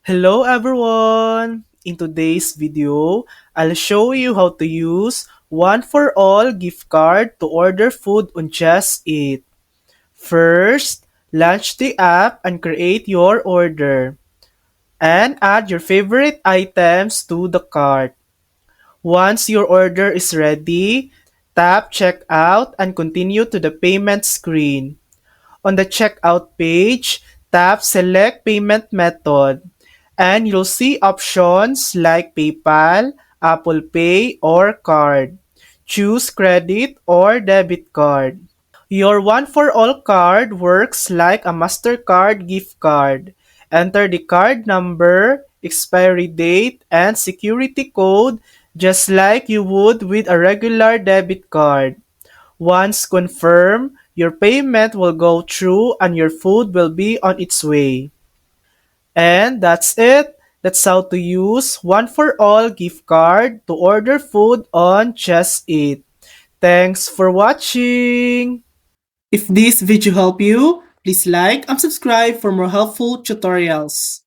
Hello everyone! In today's video, I'll show you how to use one for all gift card to order food on Just Eat. First, launch the app and create your order. And add your favorite items to the cart. Once your order is ready, tap checkout and continue to the payment screen. On the checkout page, tap select payment method and you'll see options like PayPal, Apple Pay, or card. Choose credit or debit card. Your one for all card works like a MasterCard gift card. Enter the card number, expiry date, and security code just like you would with a regular debit card. Once confirmed, your payment will go through and your food will be on its way. And that's it. That's how to use one for all gift card to order food on Just Eat. Thanks for watching. If this video helped you, please like and subscribe for more helpful tutorials.